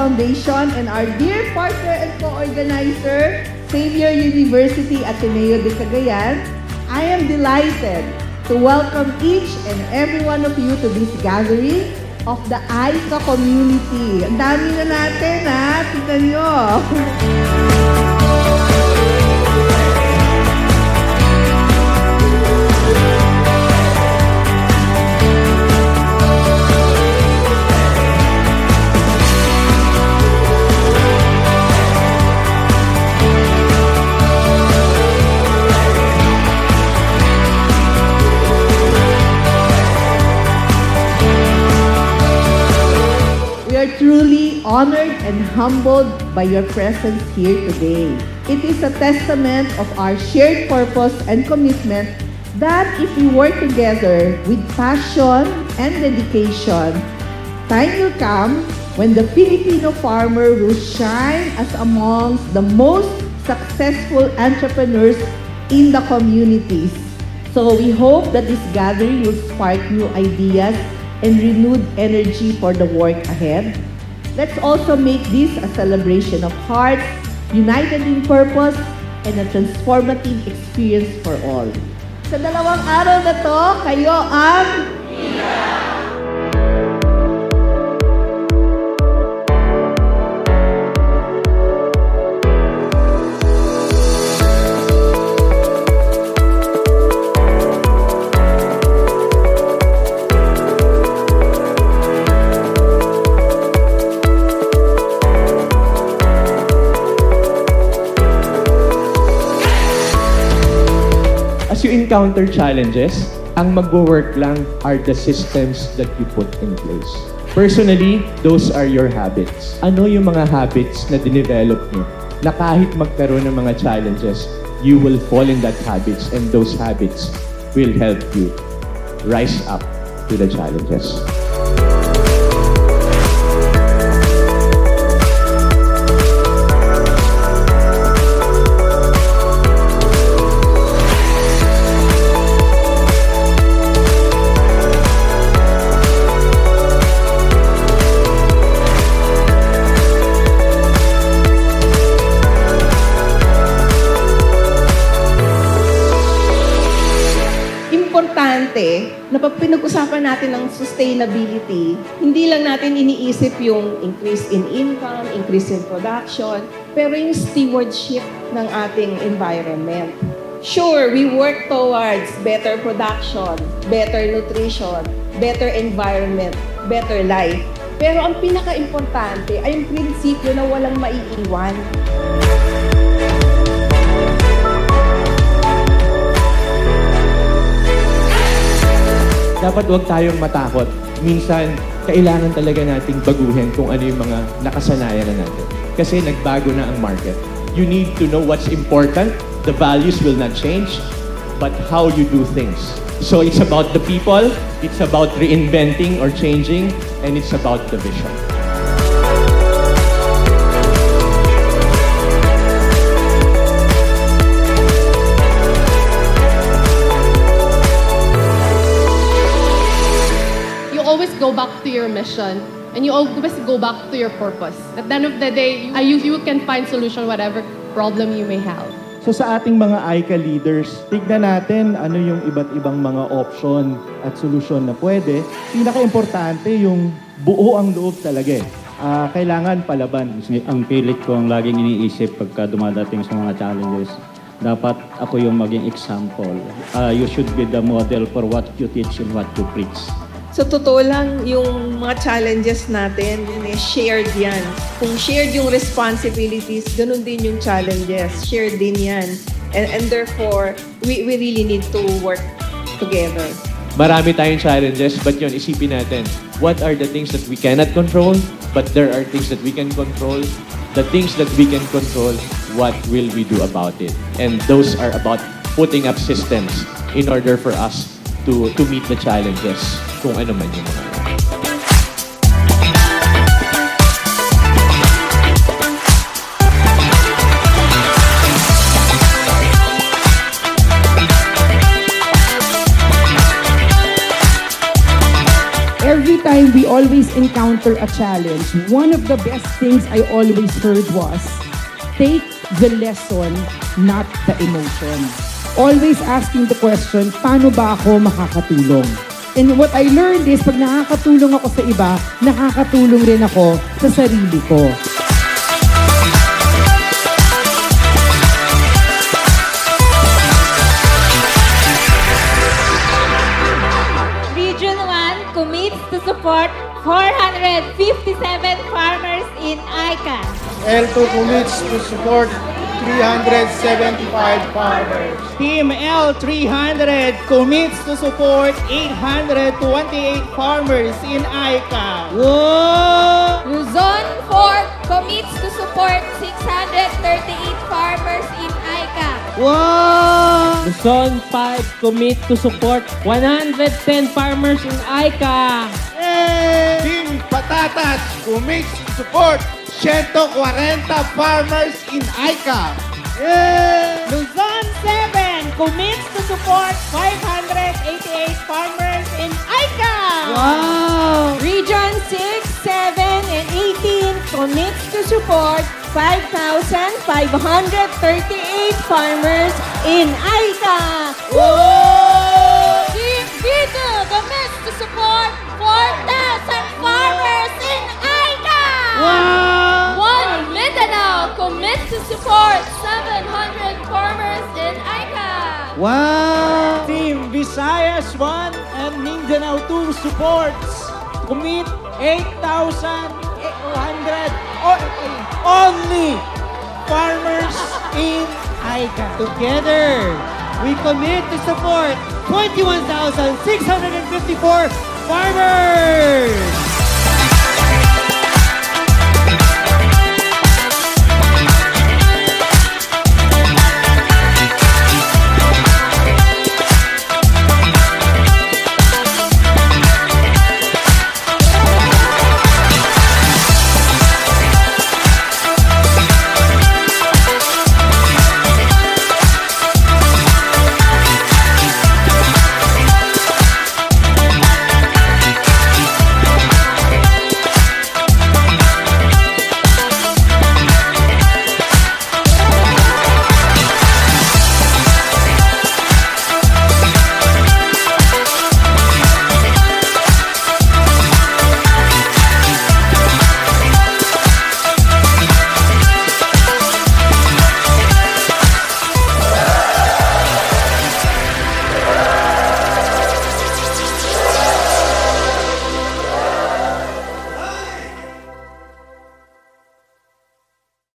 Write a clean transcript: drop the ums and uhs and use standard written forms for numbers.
Foundation and our dear partner and co-organizer, Xavier University Ateneo de Cagayan, I am delighted to welcome each and every one of you to this gathering of the AICA community. Ang dami na natin, ha? Tignan nyo. We are truly honored and humbled by your presence here today. It is a testament of our shared purpose and commitment that if we work together with passion and dedication, time will come when the Filipino farmer will shine as amongst the most successful entrepreneurs in the communities. So we hope that this gathering will spark new ideas and renewed energy for the work ahead. Let's also make this a celebration of hearts, united in purpose, and a transformative experience for all. Sa dalawang araw na to, kayo ang As you encounter challenges, ang magwo-work lang are the systems that you put in place. Personally, those are your habits. Ano yung mga habits na dinevelop nyo na kahit magkaroon ng mga challenges, you will fall in that habits and those habits will help you rise up to the challenges. Importante na pag pinag-usapan natin ng sustainability, hindi lang natin iniisip yung increase in income, increase in production, pero yung stewardship ng ating environment. Sure, we work towards better production, better nutrition, better environment, better life. Pero ang pinaka-importante ay yung prinsipyo na walang maiiwan. Dapat huwag tayong matakot. Minsan, kailangan talaga nating baguhin kung ano yung mga nakasanayan na natin. Kasi nagbago na ang market. You need to know what's important. The values will not change, but how you do things. So it's about the people, it's about reinventing or changing, and it's about the vision. Always go back to your mission and you always go back to your purpose. At the end of the day, you can find solution whatever problem you may have. So sa ating mga AICA leaders, tignan natin ano yung iba't ibang mga option at solusyon na pwede. Pinaka-importante yung buo ang loob talaga eh. Kailangan palaban. Ang pilit ko ang laging iniisip pagka dumadating sa mga challenges, dapat ako yung maging example. You should be the model for what you teach and what you preach. So, totoo lang, yung mga challenges natin, shared yan. Kung shared yung responsibilities, ganun din yung challenges. Shared din yan. And therefore, we really need to work together. Marami tayong challenges, but yun, isipin natin, what are the things that we cannot control, but there are things that we can control. The things that we can control, what will we do about it? And those are about putting up systems in order for us to meet the challenges, kung ano man yung mga. Every time time we always encounter a challenge, one of the best things I always heard was, take the lesson, not the emotion. Always asking the question, paano ba ako makakatulong? And what I learned is, pag nakakatulong ako sa iba, nakakatulong rin ako sa sarili ko. Region 1 commits to support 457 farmers in ICA. L2 commits to support 375 farmers. Team L300 commits to support 828 farmers in ICA. Whoa! Luzon 4 commits to support 638 farmers in ICA. Wow! Luzon 5 commit to support 110 farmers in ICA. Yay! Team Patatas commits to support 140 farmers in ICA. Yeah! Luzon 7 commits to support 588 farmers in ICA. Wow! Region 6, 7, and 18 commits to support 5,538 farmers in ICA. Whoa! Team B2 commits to support 4,000 farmers in ICA. Wow! One Mindanao commits to support 700 farmers in ICA. Wow! Team Visayas 1 and Mindanao 2 supports commit 8,800 only farmers in ICA. Together, we commit to support 21,654 farmers.